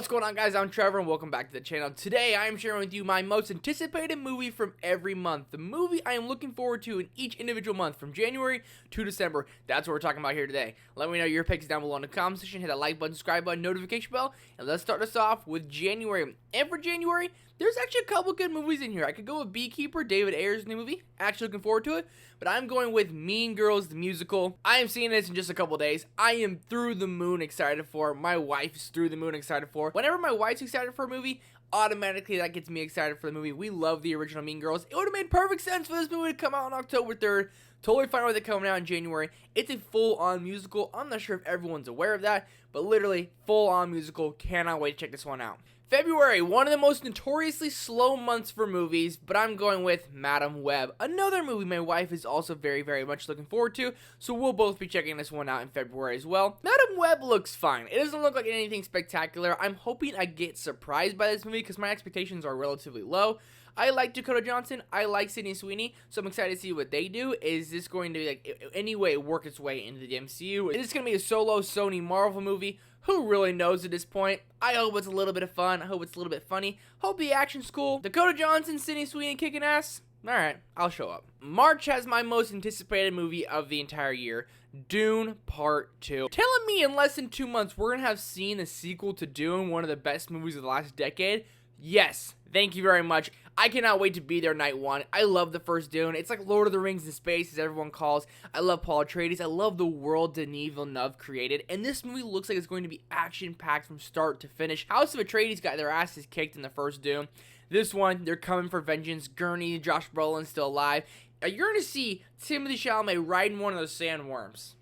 What's going on, guys? I'm Trevor and welcome back to the channel. Today I am sharing with you my most anticipated movie from every month. The movie I am looking forward to in each individual month from January to December. That's what we're talking about here today. Let me know your picks down below in the comment section. Hit that like button, subscribe button, notification bell, and let's start us off with January. And for January, there's actually a couple good movies in here. I could go with Beekeeper, David Ayer's new movie. Actually looking forward to it. But I'm going with Mean Girls, the musical. I am seeing this in just a couple days. I am through the moon excited for it. My wife's through the moon excited for it. Whenever my wife's excited for a movie, automatically that gets me excited for the movie. We love the original Mean Girls. It would have made perfect sense for this movie to come out on October 3rd. Totally fine with it coming out in January. It's a full-on musical. I'm not sure if everyone's aware of that, but literally full-on musical. Cannot wait to check this one out. February, one of the most notoriously slow months for movies, but I'm going with Madam Web. Another movie my wife is also very, very much looking forward to, so we'll both be checking this one out in February as well. Madam Web looks fine. It doesn't look like anything spectacular. I'm hoping I get surprised by this movie because my expectations are relatively low. I like Dakota Johnson. I like Sydney Sweeney, so I'm excited to see what they do. Is this going to, any way work its way into the MCU? Is this going to be a solo Sony Marvel movie? Who really knows at this point? I hope it's a little bit of fun. I hope it's a little bit funny. Hope the action's cool. Dakota Johnson, Sydney Sweeney kicking ass. Alright, I'll show up. March has my most anticipated movie of the entire year, Dune Part 2. Telling me in less than 2 months we're going to have seen the sequel to Dune, one of the best movies of the last decade? Yes, thank you very much. I cannot wait to be there night one. I love the first Dune. It's like Lord of the Rings in space, as everyone calls. I love Paul Atreides. I love the world Denis Villeneuve created. And this movie looks like it's going to be action-packed from start to finish. House of Atreides got their asses kicked in the first Dune. This one, they're coming for vengeance. Gurney, Josh Brolin's still alive. You're going to see Timothée Chalamet riding one of those sandworms.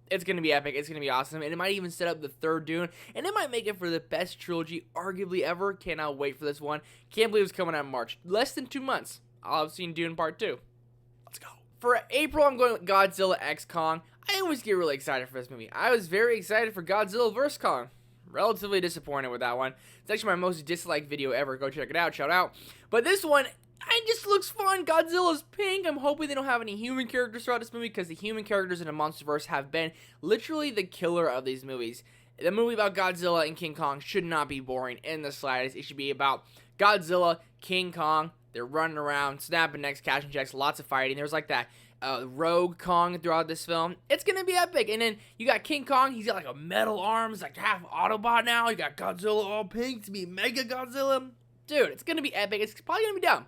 It's going to be epic. It's going to be awesome. And it might even set up the third Dune. And it might make it for the best trilogy arguably ever. Cannot wait for this one. Can't believe it's coming out in March. Less than 2 months. I'll have seen Dune Part 2. Let's go. For April, I'm going with Godzilla x Kong. I always get really excited for this movie. I was very excited for Godzilla vs. Kong. Relatively disappointed with that one. It's actually my most disliked video ever. Go check it out. Shout out. But this one, it just looks fun. Godzilla's pink. I'm hoping they don't have any human characters throughout this movie because the human characters in the MonsterVerse have been literally the killer of these movies. The movie about Godzilla and King Kong should not be boring in the slightest. It should be about Godzilla, King Kong. They're running around, snapping necks, cashing checks, lots of fighting. There's like that rogue Kong throughout this film. It's going to be epic. And then you got King Kong. He's got like a metal arms, like half Autobot now. You got Godzilla all pink to be Mega Godzilla. Dude, it's going to be epic. It's probably going to be dumb.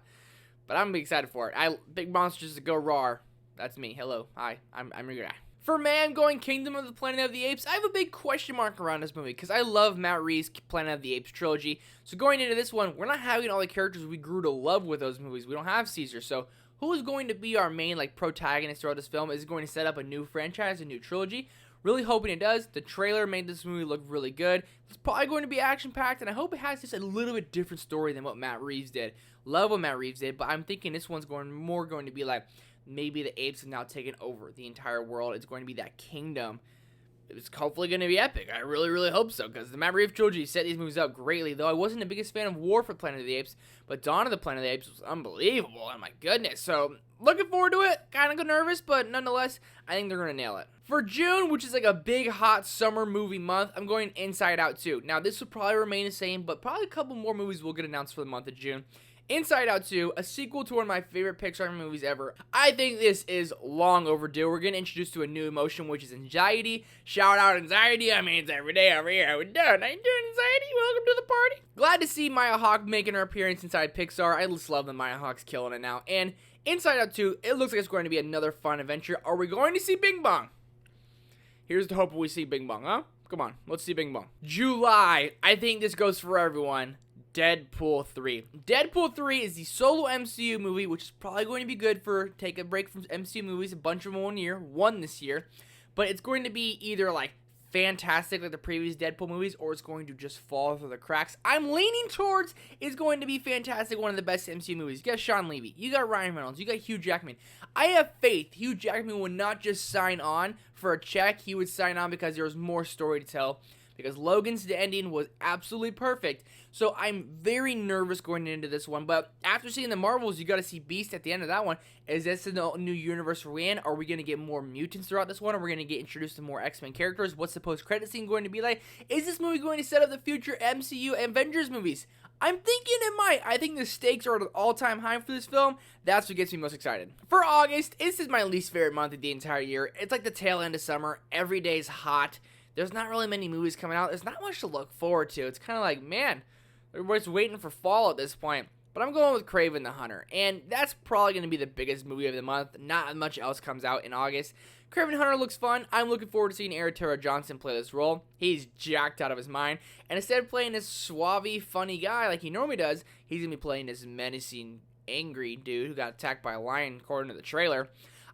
But I'm gonna be excited for it. Big monsters that go raw. That's me. Hello. Hi. I'm your guy. For May, I'm going Kingdom of the Planet of the Apes. I have a big question mark around this movie because I love Matt Reeves' Planet of the Apes trilogy. So going into this one, we're not having all the characters we grew to love with those movies. We don't have Caesar. So who is going to be our main protagonist throughout this film? Is it going to set up a new franchise, a new trilogy? Really hoping it does. The trailer made this movie look really good. It's probably going to be action-packed, and I hope it has just a little bit different story than what Matt Reeves did. Love what Matt Reeves did, but I'm thinking this one's going to be like maybe the apes have now taken over the entire world. It's going to be that kingdom. It's hopefully going to be epic. I really, really hope so, because the Matt Reeves trilogy set these movies up greatly, though I wasn't the biggest fan of War for Planet of the Apes, but Dawn of the Planet of the Apes was unbelievable. Oh my goodness. So looking forward to it. Kind of nervous, but nonetheless, I think they're going to nail it. For June, which is like a big, hot summer movie month, I'm going Inside Out 2. Now, this will probably remain the same, but probably a couple more movies will get announced for the month of June. Inside Out 2, a sequel to one of my favorite Pixar movies ever. I think this is long overdue. We're getting introduced to a new emotion, which is anxiety. Shout out anxiety. I mean, it's every day over here. How we doing? How you doing, anxiety? Welcome to the party. Glad to see Maya Hawke making her appearance inside Pixar. I just love that Maya Hawke's killing it now. And Inside Out 2, it looks like it's going to be another fun adventure. Are we going to see Bing Bong? Here's the hope we see Bing Bong, huh? Come on, let's see Bing Bong. July, I think this goes for everyone. Deadpool 3. Deadpool 3 is the solo MCU movie, which is probably going to be good for take a break from MCU movies, a bunch of them one this year. But it's going to be either fantastic like the previous Deadpool movies, or it's going to just fall through the cracks. I'm leaning towards it's going to be fantastic, one of the best MCU movies. You got Sean Levy, you got Ryan Reynolds, you got Hugh Jackman. I have faith Hugh Jackman would not just sign on for a check. He would sign on because there was more story to tell. because Logan's ending was absolutely perfect. So I'm very nervous going into this one. But after seeing the Marvels, you got to see Beast at the end of that one. Is this the new universe we're in? Are we going to get more mutants throughout this one? Are we going to get introduced to more X-Men characters? What's the post-credit scene going to be like? Is this movie going to set up the future MCU Avengers movies? I'm thinking it might. I think the stakes are at an all-time high for this film. That's what gets me most excited. For August, this is my least favorite month of the entire year. It's like the tail end of summer. Every day's hot. There's not really many movies coming out. There's not much to look forward to. It's kind of like, man, everybody's waiting for fall at this point. But I'm going with Kraven the Hunter. And that's probably going to be the biggest movie of the month. Not much else comes out in August. Kraven the Hunter looks fun. I'm looking forward to seeing Aaron Taylor Johnson play this role. He's jacked out of his mind. And instead of playing this suave, funny guy like he normally does, he's going to be playing this menacing, angry dude who got attacked by a lion according to the trailer.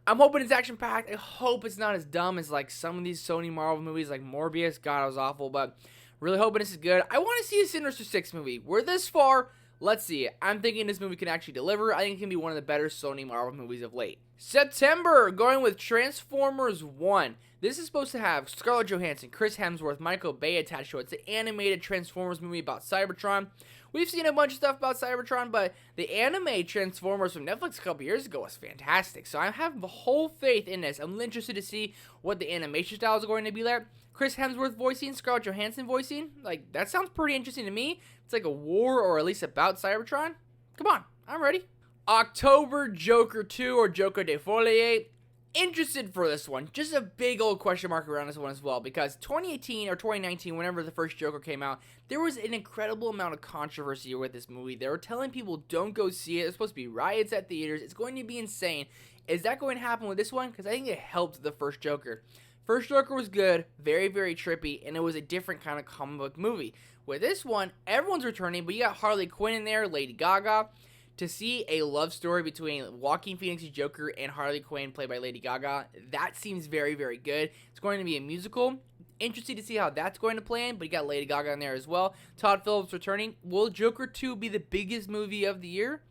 I'm hoping it's action-packed. I hope it's not as dumb as like some of these Sony Marvel movies like Morbius. God, it was awful, but really hoping this is good. I want to see a Sinister Six movie. We're this far. Let's see it. I'm thinking this movie can actually deliver. I think it can be one of the better Sony Marvel movies of late. September, going with Transformers 1. This is supposed to have Scarlett Johansson, Chris Hemsworth, Michael Bay attached to it. It's an animated Transformers movie about Cybertron. We've seen a bunch of stuff about Cybertron, but the anime Transformers from Netflix a couple years ago was fantastic. So I have the whole faith in this. I'm interested to see what the animation style is going to be like. Chris Hemsworth voicing, Scarlett Johansson voicing. Like, that sounds pretty interesting to me. It's like a war, or at least about Cybertron. Come on, I'm ready. October, Joker 2 or Joker de Folie. Interested for this one. Just a big old question mark around this one as well, because 2018 or 2019, whenever the first Joker came out, there was an incredible amount of controversy with this movie. They were telling people don't go see it. It's supposed to be riots at theaters. It's going to be insane. Is that going to happen with this one? Because I think it helped the first Joker. First Joker was good, very, very trippy, and it was a different kind of comic book movie. With this one, everyone's returning, but you got Harley Quinn in there, Lady Gaga. To see a love story between Joaquin Phoenix's Joker and Harley Quinn, played by Lady Gaga, that seems very, very good. It's going to be a musical. Interested to see how that's going to play in, but you got Lady Gaga in there as well. Todd Phillips returning. Will Joker 2 be the biggest movie of the year?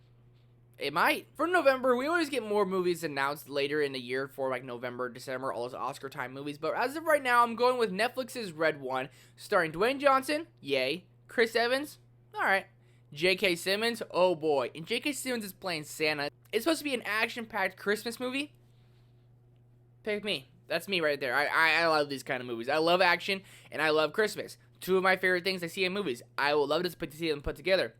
It might. For November, we always get more movies announced later in the year for like November, December, all those Oscar time movies. But as of right now, I'm going with Netflix's Red One, starring Dwayne Johnson, yay. Chris Evans, alright. J.K. Simmons, oh boy. And J.K. Simmons is playing Santa. It's supposed to be an action-packed Christmas movie. Pick me. That's me right there. I love these kind of movies. I love action, and I love Christmas. Two of my favorite things I see in movies. I would love to see them put together.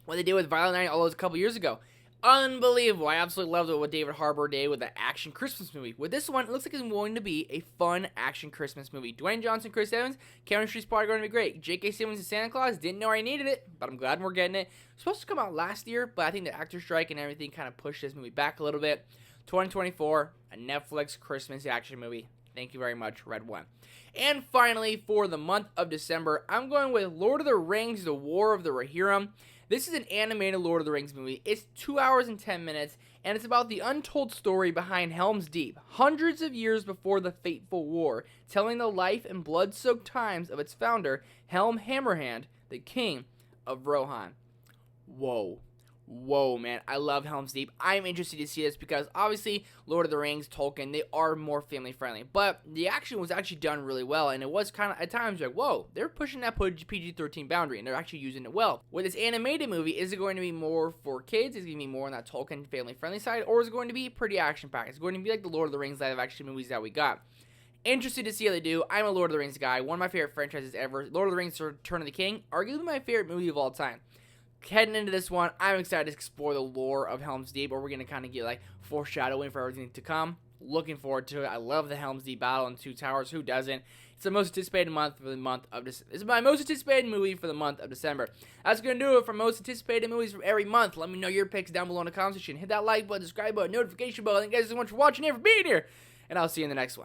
What they did with Violent Night all those a couple years ago. Unbelievable. I absolutely loved what David Harbour did with the action Christmas movie. With this one, it looks like it's going to be a fun action Christmas movie. Dwayne Johnson, Chris Evans, chemistry's probably going to be great. J.K. Simmons and Santa Claus, didn't know I needed it, but I'm glad we're getting it. It's supposed to come out last year, but I think the actor strike and everything kind of pushed this movie back a little bit. 2024, a Netflix Christmas action movie. Thank you very much, Red One. And finally, for the month of December, I'm going with Lord of the Rings, The War of the Rohirrim. This is an animated Lord of the Rings movie. It's 2 hours and 10 minutes, and it's about the untold story behind Helm's Deep, hundreds of years before the fateful war, telling the life and blood-soaked times of its founder, Helm Hammerhand, the king of Rohan. Whoa. Whoa, man. I love Helm's Deep. I'm interested to see this because, obviously, Lord of the Rings, Tolkien, they are more family-friendly. But the action was actually done really well, and it was kind of, at times, like, whoa, they're pushing that PG-13 boundary, and they're actually using it well. With this animated movie, is it going to be more for kids? Is it going to be more on that Tolkien family-friendly side? Or is it going to be pretty action-packed? It's going to be like the Lord of the Rings live-action movies that we got. Interested to see how they do. I'm a Lord of the Rings guy. One of my favorite franchises ever. Lord of the Rings Return of the King, arguably my favorite movie of all time. Heading into this one, I'm excited to explore the lore of Helm's Deep, or we're going to kind of get like foreshadowing for everything to come. Looking forward to it. I love the Helm's Deep battle in Two Towers. Who doesn't? It's the most anticipated month for the month of December. It's my most anticipated movie for the month of December. That's going to do it for most anticipated movies from every month. Let me know your picks down below in the comment section. Hit that like button, subscribe button, notification bell. Thank you guys so much for watching and for being here. And I'll see you in the next one.